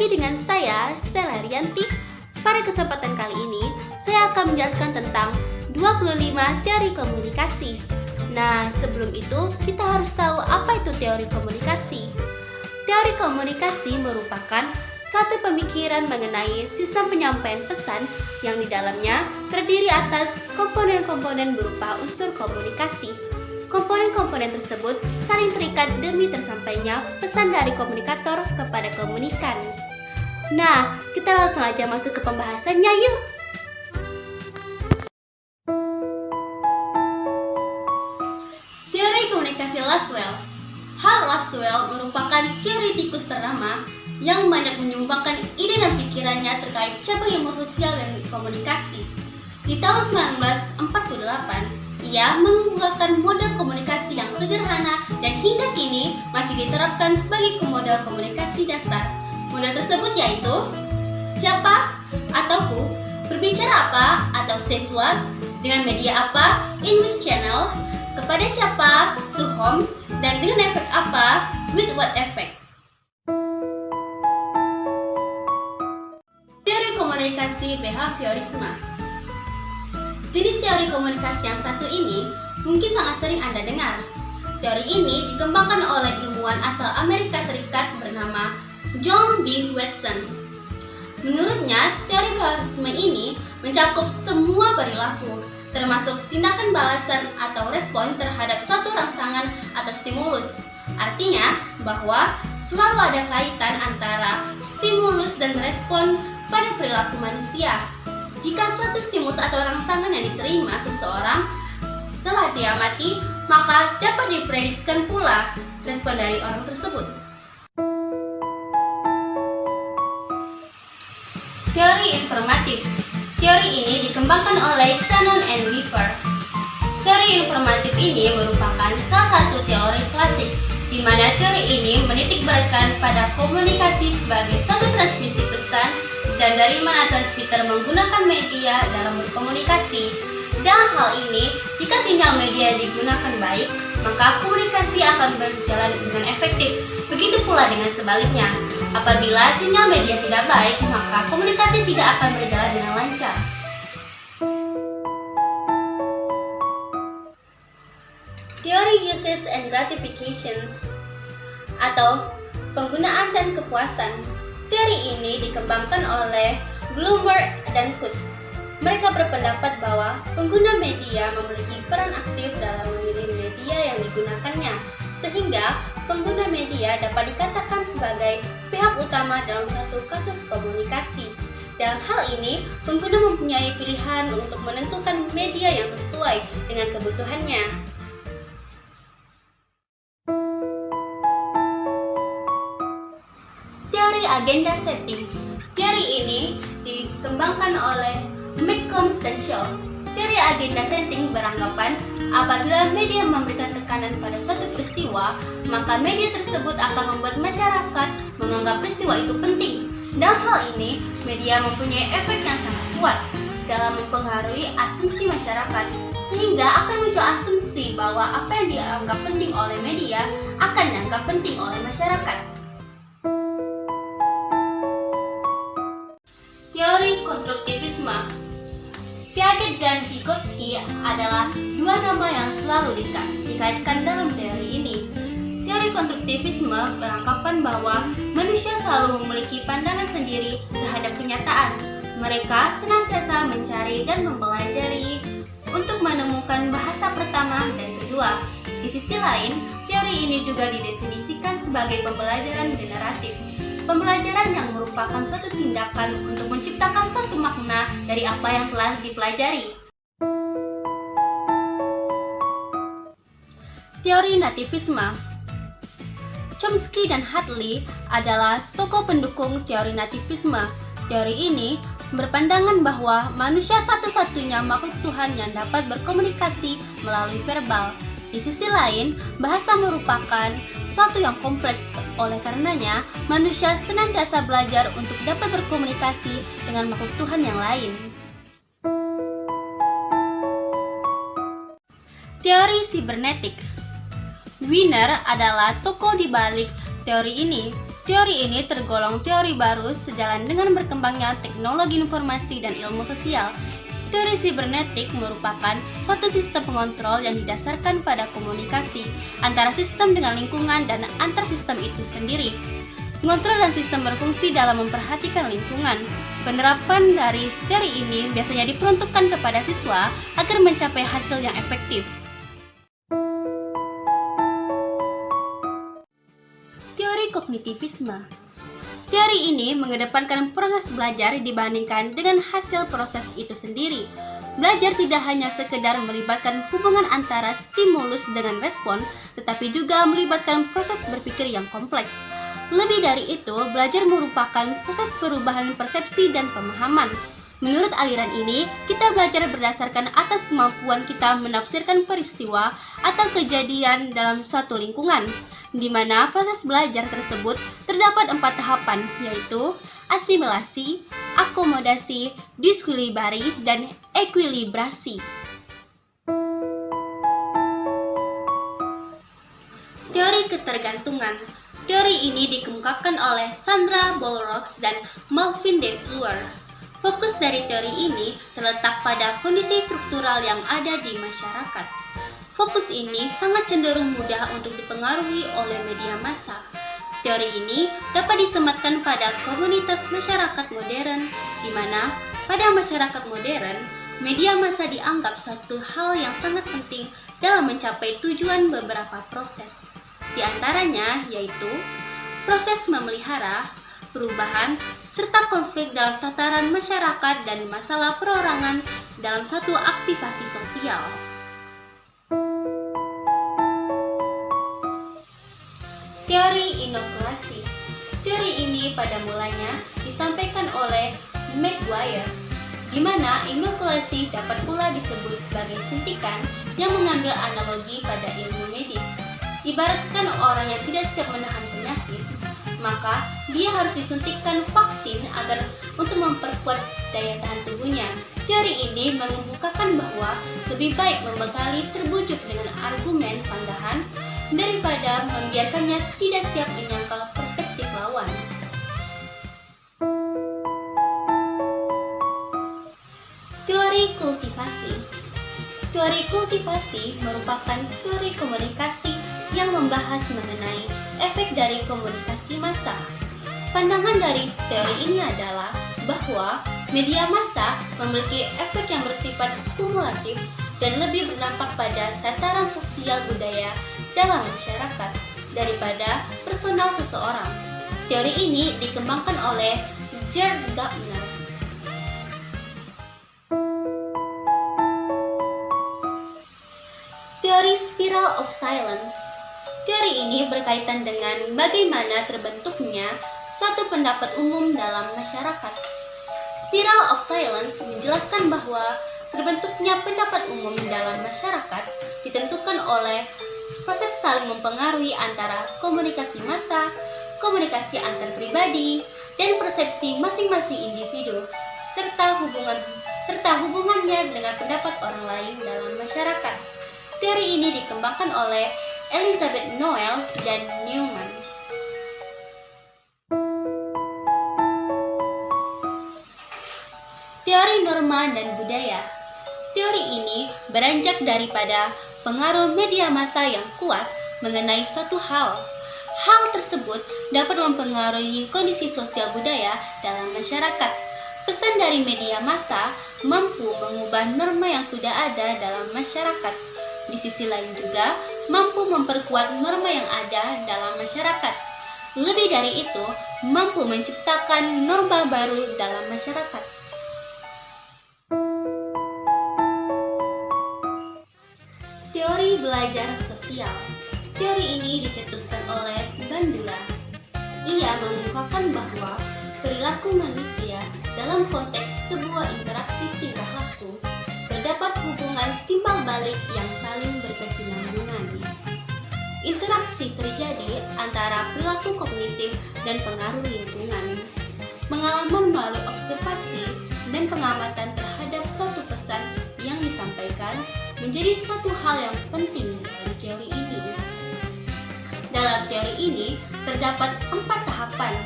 lagi dengan saya, Sela Rianti. Pada kesempatan kali ini, saya akan menjelaskan tentang 25 teori komunikasi. Nah, sebelum itu, kita harus tahu apa itu teori komunikasi. Teori komunikasi merupakan suatu pemikiran mengenai sistem penyampaian pesan yang di dalamnya terdiri atas komponen-komponen berupa unsur komunikasi. Komponen-komponen tersebut saling terikat demi tersampainya pesan dari komunikator kepada komunikan. Nah, kita langsung aja masuk ke pembahasannya yuk! Teori komunikasi Lasswell. Hal Lasswell merupakan teoritikus ternama yang banyak menyumbangkan ide dan pikirannya terkait cabang ilmu sosial dan komunikasi. Di tahun 1948, ia mengembangkan model komunikasi yang sederhana dan hingga kini masih diterapkan sebagai model komunikasi dasar. Model tersebut yaitu siapa atau who, berbicara apa atau say what, dengan media apa, in which channel, kepada siapa, to whom, dan dengan efek apa, with what effect. Teori komunikasi behaviorisme. Jenis teori komunikasi yang satu ini mungkin sangat sering Anda dengar. Teori ini dikembangkan oleh ilmuwan asal Amerika Serikat bernama John B. Watson. Menurutnya, teori behaviorisme ini mencakup semua perilaku, termasuk tindakan balasan atau respon terhadap suatu rangsangan atau stimulus. Artinya bahwa selalu ada kaitan antara stimulus dan respon pada perilaku manusia. Jika suatu stimulus atau rangsangan yang diterima seseorang telah diamati, maka dapat diprediksikan pula respon dari orang tersebut. Teori informatif. Teori ini dikembangkan oleh Shannon and Weaver. Teori informatif ini merupakan salah satu teori klasik, di mana teori ini menitikberatkan pada komunikasi sebagai suatu transmisi pesan dan dari mana transmitter menggunakan media dalam berkomunikasi. Dalam hal ini, jika sinyal media digunakan baik, maka komunikasi akan berjalan dengan efektif. Begitu pula dengan sebaliknya. Apabila sinyal media tidak baik, maka komunikasi tidak akan berjalan dengan lancar. Teori uses and gratifications atau penggunaan dan kepuasan. Teori ini dikembangkan oleh Bloomer dan Kutz. Mereka berpendapat bahwa pengguna media memiliki peran aktif dalam memilih media yang digunakannya, sehingga pengguna media dapat dikatakan sebagai pihak utama dalam suatu kasus komunikasi. Dalam hal ini, pengguna mempunyai pilihan untuk menentukan media yang sesuai dengan kebutuhannya. Teori agenda setting. Teori ini dikembangkan oleh McCombs dan Shaw. Teori agenda setting beranggapan apabila media memberikan tekanan pada suatu peristiwa, maka media tersebut akan membuat masyarakat menganggap peristiwa itu penting. Dalam hal ini, media mempunyai efek yang sangat kuat dalam mempengaruhi asumsi masyarakat, sehingga akan muncul asumsi bahwa apa yang dianggap penting oleh media akan dianggap penting oleh masyarakat. Teori konstruktivisme. Piaget dan Vygotsky adalah dua nama yang selalu dikaitkan dalam teori ini. Teori konstruktivisme beranggapan bahwa manusia selalu memiliki pandangan sendiri terhadap kenyataan. Mereka senantiasa mencari dan mempelajari untuk menemukan bahasa pertama dan kedua. Di sisi lain, teori ini juga didefinisikan sebagai pembelajaran generatif. Pembelajaran yang merupakan suatu tindakan untuk menciptakan suatu makna dari apa yang telah dipelajari. Teori nativisme. Chomsky dan Hadley adalah tokoh pendukung teori nativisme. Teori ini berpandangan bahwa manusia satu-satunya makhluk Tuhan yang dapat berkomunikasi melalui verbal. Di sisi lain, bahasa merupakan sesuatu yang kompleks. Oleh karenanya, manusia senantiasa belajar untuk dapat berkomunikasi dengan makhluk Tuhan yang lain. Teori sibernetik. Wiener adalah tokoh di balik teori ini. Teori ini tergolong teori baru sejalan dengan berkembangnya teknologi informasi dan ilmu sosial. Teori sibernetik merupakan suatu sistem pengontrol yang didasarkan pada komunikasi antara sistem dengan lingkungan dan antar sistem itu sendiri. Mengontrol dan sistem berfungsi dalam memperhatikan lingkungan. Penerapan dari teori ini biasanya diperuntukkan kepada siswa agar mencapai hasil yang efektif. Teori kognitivisme. Teori ini mengedepankan proses belajar dibandingkan dengan hasil proses itu sendiri. Belajar tidak hanya sekedar melibatkan hubungan antara stimulus dengan respon, tetapi juga melibatkan proses berpikir yang kompleks. Lebih dari itu, belajar merupakan proses perubahan persepsi dan pemahaman. Menurut aliran ini, kita belajar berdasarkan atas kemampuan kita menafsirkan peristiwa atau kejadian dalam suatu lingkungan, di mana proses belajar tersebut terdapat 4 tahapan, yaitu asimilasi, akomodasi, diskulibrasi, dan ekuilibrasi. Teori ketergantungan. Teori ini dikemukakan oleh Sandra Bowles dan Melvin De Fleur. Fokus dari teori ini terletak pada kondisi struktural yang ada di masyarakat. Fokus ini sangat cenderung mudah untuk dipengaruhi oleh media massa. Teori ini dapat disematkan pada komunitas masyarakat modern, di mana pada masyarakat modern, media massa dianggap suatu hal yang sangat penting dalam mencapai tujuan beberapa proses. Di antaranya yaitu proses memelihara, perubahan, serta konflik dalam tataran masyarakat dan masalah perorangan dalam suatu aktivasi sosial. Teori inokulasi. Teori ini pada mulanya disampaikan oleh McGuire, di mana inokulasi dapat pula disebut sebagai suntikan yang mengambil analogi pada ilmu medis. Ibaratkan orang yang tidak siap menahan penyakit, maka dia harus disuntikkan vaksin agar untuk memperkuat daya tahan tubuhnya. Teori ini mengemukakan bahwa lebih baik membekali terbujuk dengan argumen sanggahan daripada membiarkannya tidak siap menyangkal perspektif lawan. Teori kultivasi. Teori kultivasi merupakan teori komunikasi yang membahas mengenai efek dari komunikasi massa. Pandangan dari teori ini adalah bahwa media massa memiliki efek yang bersifat kumulatif dan lebih berdampak pada tataran sosial budaya dalam masyarakat daripada personal seseorang. Teori ini dikembangkan oleh Gerd Gardner. Teori Spiral of Silence. Teori ini berkaitan dengan bagaimana terbentuknya suatu pendapat umum dalam masyarakat. Spiral of Silence menjelaskan bahwa terbentuknya pendapat umum dalam masyarakat ditentukan oleh proses saling mempengaruhi antara komunikasi massa, komunikasi antar pribadi, dan persepsi masing-masing individu, serta hubungannya dengan pendapat orang lain dalam masyarakat. Teori ini dikembangkan oleh Elizabeth Noel dan Newman. Teori norma dan budaya. Teori ini beranjak daripada pengaruh media massa yang kuat mengenai suatu hal. Hal tersebut dapat mempengaruhi kondisi sosial budaya dalam masyarakat. Pesan dari media massa mampu mengubah norma yang sudah ada dalam masyarakat. Di sisi lain juga, mampu memperkuat norma yang ada dalam masyarakat. Lebih dari itu, mampu menciptakan norma baru dalam masyarakat. Teori belajar sosial. Teori ini dicetuskan oleh Bandura. Ia mengemukakan bahwa perilaku manusia dalam konteks sebuah interaksi tingkah laku terdapat hubungan timbal balik yang saling berkesinambungan. Interaksi terjadi antara perilaku kognitif dan pengaruh lingkungan. Pengalaman melalui observasi dan pengamatan terhadap suatu pesan yang disampaikan menjadi suatu hal yang penting dalam teori ini. Dalam teori ini terdapat 4 tahapan tahapan.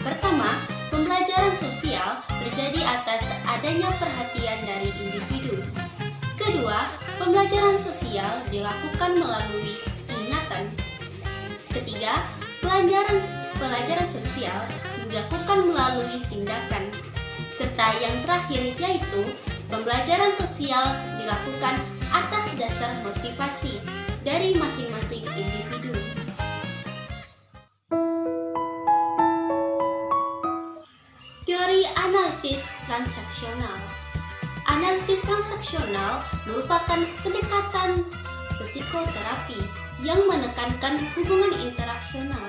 Pertama, pembelajaran sosial terjadi atas adanya perhatian dari individu. Kedua, pembelajaran sosial dilakukan melalui ingatan. Ketiga, pelajaran sosial dilakukan melalui tindakan. Serta yang terakhir yaitu pembelajaran sosial dilakukan atas dasar motivasi dari masing-masing individu. Teori analisis transaksional. Analisis transaksional merupakan pendekatan psikoterapi yang menekankan hubungan interaksional.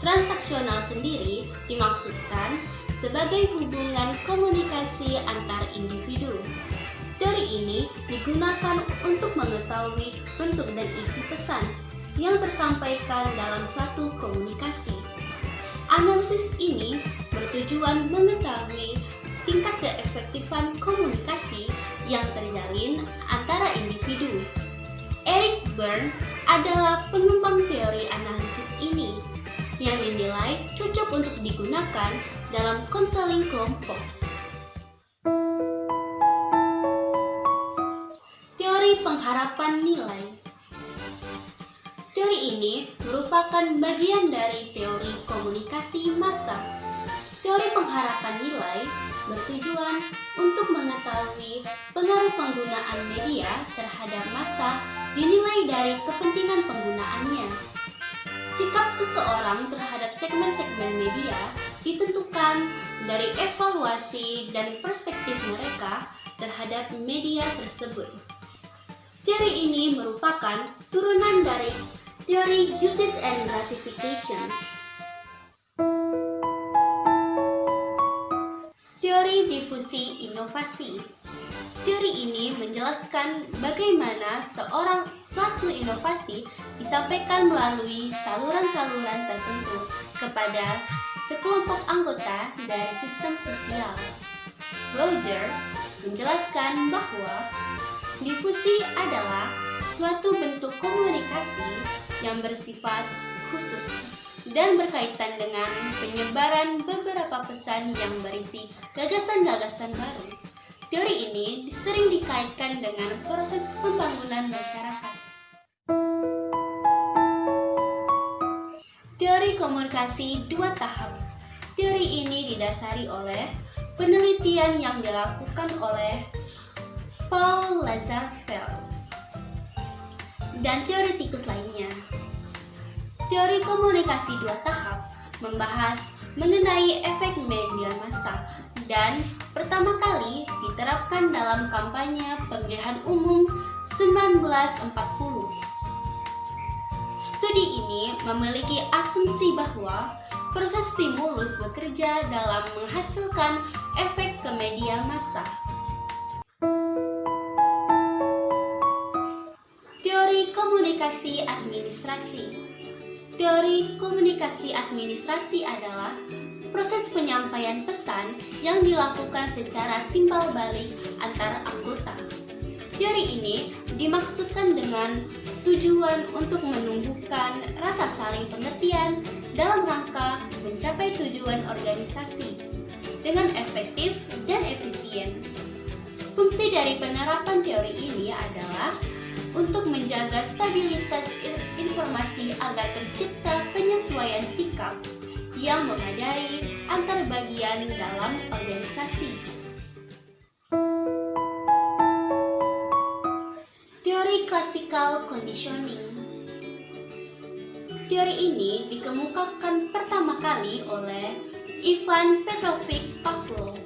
Transaksional sendiri dimaksudkan sebagai hubungan komunikasi antar individu. Teori ini digunakan untuk mengetahui bentuk dan isi pesan yang tersampaikan dalam suatu komunikasi. Analisis ini bertujuan mengetahui tingkat keefektifan komunikasi yang terjalin antara individu. Eric Berne adalah pengembang teori analisis ini yang dinilai cocok untuk digunakan dalam konseling kelompok. Teori pengharapan nilai. Teori ini merupakan bagian dari teori komunikasi massa. Teori pengharapan nilai bertujuan untuk mengetahui pengaruh penggunaan media terhadap massa dinilai dari kepentingan penggunaannya. Sikap seseorang terhadap segmen-segmen media ditentukan dari evaluasi dan perspektif mereka terhadap media tersebut. Teori ini merupakan turunan dari teori uses and gratifications. Teori difusi inovasi. Teori ini menjelaskan bagaimana suatu inovasi disampaikan melalui saluran-saluran tertentu kepada sekelompok anggota dari sistem sosial. Rogers menjelaskan bahwa difusi adalah suatu bentuk komunikasi yang bersifat khusus dan berkaitan dengan penyebaran beberapa pesan yang berisi gagasan-gagasan baru. Teori ini sering dikaitkan dengan proses pembangunan masyarakat. Teori komunikasi dua tahap. Teori ini didasari oleh penelitian yang dilakukan oleh Paul Lazarsfeld dan teoretikus lainnya. Teori komunikasi dua tahap membahas mengenai efek media massa dan pertama kali diterapkan dalam kampanye pemilihan umum 1940. Studi ini memiliki asumsi bahwa proses stimulus bekerja dalam menghasilkan efek ke media massa. Teori komunikasi administrasi. Teori komunikasi administrasi adalah proses penyampaian pesan yang dilakukan secara timbal balik antar anggota. Teori ini dimaksudkan dengan tujuan untuk menumbuhkan rasa saling pengertian dalam rangka mencapai tujuan organisasi dengan efektif dan efisien. Fungsi dari penerapan teori ini adalah untuk menjaga stabilitas informasi agar tercipta penyesuaian sikap yang memadai antar bagian dalam organisasi. Teori classical conditioning. Teori ini dikemukakan pertama kali oleh Ivan Petrovich Pavlov.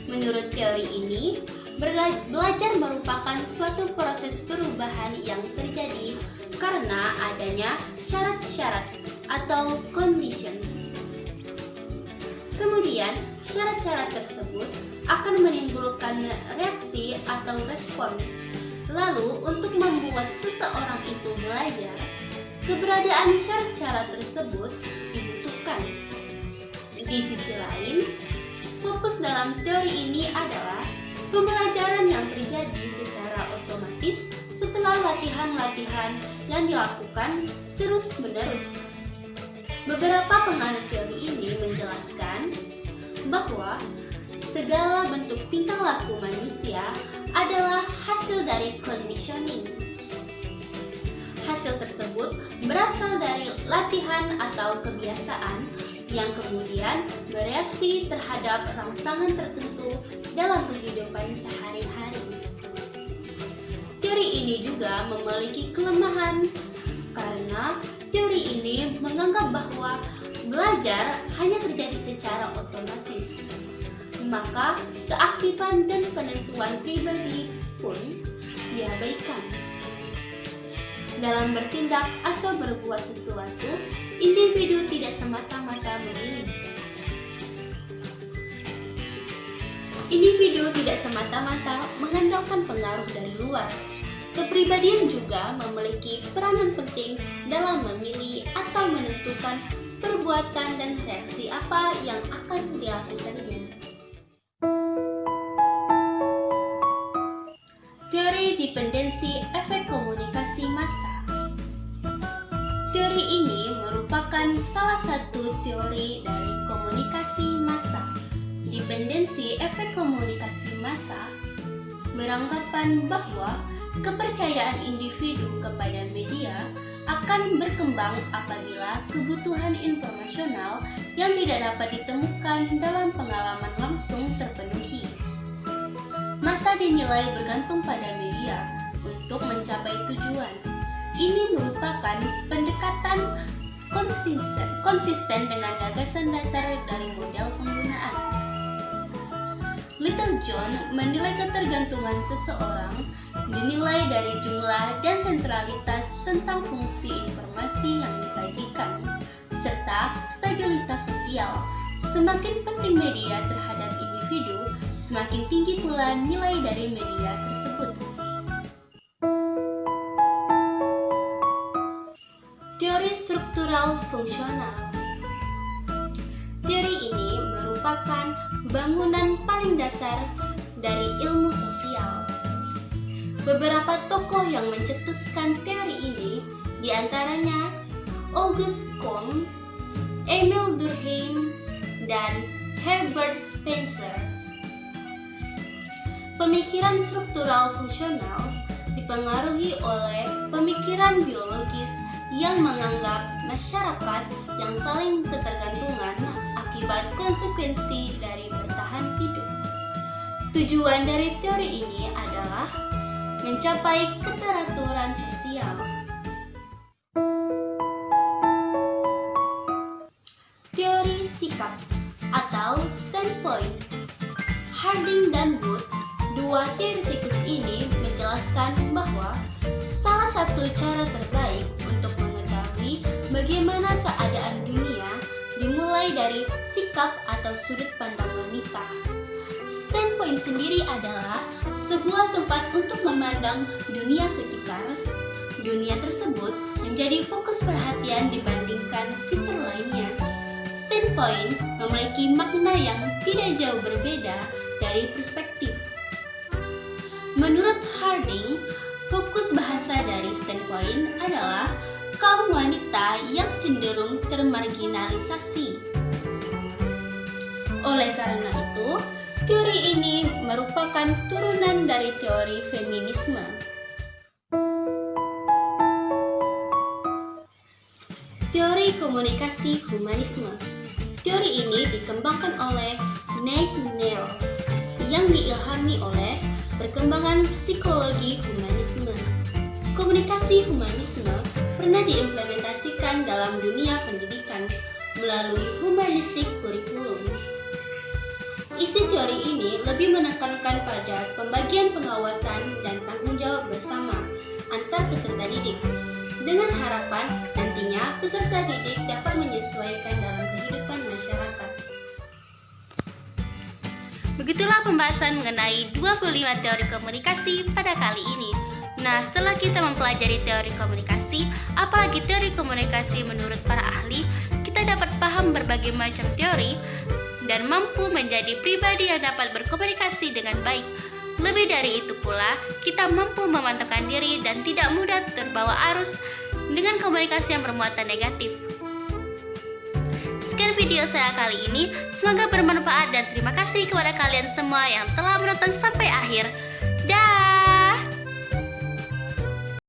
Menurut teori ini, belajar merupakan suatu proses perubahan yang terjadi karena adanya syarat-syarat atau conditions. Kemudian, syarat-syarat tersebut akan menimbulkan reaksi atau respon. Lalu, untuk membuat seseorang itu belajar, keberadaan syarat-syarat tersebut dibutuhkan. Di sisi lain, fokus dalam teori ini adalah pembelajaran yang terjadi secara otomatis setelah latihan-latihan yang dilakukan terus-menerus. Beberapa penganut teori ini menjelaskan bahwa segala bentuk tingkah laku manusia adalah hasil dari conditioning. Hasil tersebut berasal dari latihan atau kebiasaan yang kemudian bereaksi terhadap rangsangan tertentu dalam kehidupan sehari-hari. Teori ini juga memiliki kelemahan karena teori ini menganggap bahwa belajar hanya terjadi secara otomatis. Maka keaktifan dan penentuan pribadi pun diabaikan. Dalam bertindak atau berbuat sesuatu, individu tidak semata-mata memilih. Individu tidak semata-mata mengandalkan pengaruh dari luar. Kepribadian juga memiliki peranan penting dalam memilih atau menentukan perbuatan dan reaksi apa yang akan dilakukannya. Teori dependensi efek komunikasi massa. Teori ini merupakan salah satu teori dari komunikasi massa. Dependensi efek komunikasi massa beranggapan bahwa kepercayaan individu kepada media akan berkembang apabila kebutuhan informasional yang tidak dapat ditemukan dalam pengalaman langsung terpenuhi. Massa dinilai bergantung pada media untuk mencapai tujuan. Ini merupakan pendekatan konsisten dengan gagasan dasar dari model penggunaan. Little John menilai ketergantungan seseorang dinilai dari jumlah dan sentralitas tentang fungsi informasi yang disajikan, serta stabilitas sosial. Semakin penting media terhadap individu, semakin tinggi pula nilai dari media tersebut. Teori struktural fungsional. Teori ini merupakan bangunan paling dasar dari ilmu sosial. Beberapa tokoh yang mencetuskan teori ini diantaranya Auguste Comte, Emile Durkheim, dan Herbert Spencer. Pemikiran struktural fungsional dipengaruhi oleh pemikiran biologis yang menganggap masyarakat yang saling ketergantungan akibat konsekuensi dari bertahan hidup. Tujuan dari teori ini adalah mencapai keteraturan sosial. Teori sikap atau standpoint. Harding dan Wood, dua teoretikus ini menjelaskan bahwa salah satu cara terbaik untuk mengetahui bagaimana keadaan dunia dimulai dari sikap atau sudut pandang wanita. Standpoint sendiri adalah sebuah tempat untuk memandang dunia sekitar. Dunia tersebut menjadi fokus perhatian dibandingkan fitur lainnya. Standpoint memiliki makna yang tidak jauh berbeda dari perspektif. Menurut Harding, fokus bahasa dari standpoint adalah kaum wanita yang cenderung termarginalisasi. Oleh karena itu, teori ini merupakan turunan dari teori feminisme. Teori komunikasi humanisme. Teori ini dikembangkan oleh Nate Neal yang diilhami oleh perkembangan psikologi humanisme. Komunikasi humanisme pernah diimplementasikan dalam dunia pendidikan melalui humanistik kurikulum. Isi teori ini lebih menekankan pada pembagian pengawasan dan tanggung jawab bersama antar peserta didik, dengan harapan nantinya peserta didik dapat menyesuaikan dalam kehidupan masyarakat. Begitulah pembahasan mengenai 25 teori komunikasi pada kali ini. Nah, setelah kita mempelajari teori komunikasi, apalagi teori komunikasi menurut para ahli, kita dapat paham berbagai macam teori dan mampu menjadi pribadi yang dapat berkomunikasi dengan baik. Lebih dari itu pula, kita mampu memantapkan diri dan tidak mudah terbawa arus dengan komunikasi yang bermuatan negatif. sekian video saya kali ini. Semoga bermanfaat dan terima kasih kepada kalian semua yang telah menonton sampai akhir.